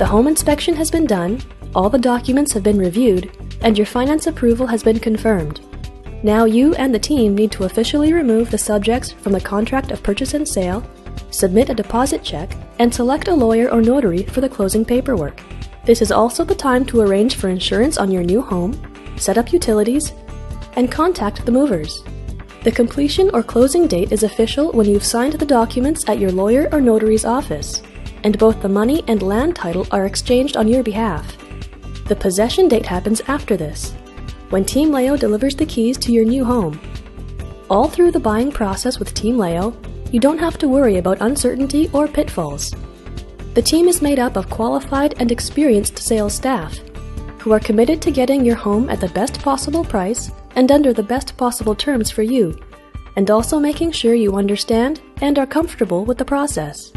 The home inspection has been done, all the documents have been reviewed, and your finance approval has been confirmed. Now you and the team need to officially remove the subjects from the contract of purchase and sale, submit a deposit check, and select a lawyer or notary for the closing paperwork. This is also the time to arrange for insurance on your new home, set up utilities, and contact the movers. The completion or closing date is official when you've signed the documents at your lawyer or notary's office, and both the money and land title are exchanged on your behalf. The possession date happens after this, when Team Leo delivers the keys to your new home. All through the buying process with Team Leo, you don't have to worry about uncertainty or pitfalls. The team is made up of qualified and experienced sales staff, who are committed to getting your home at the best possible price and under the best possible terms for you, and also making sure you understand and are comfortable with the process.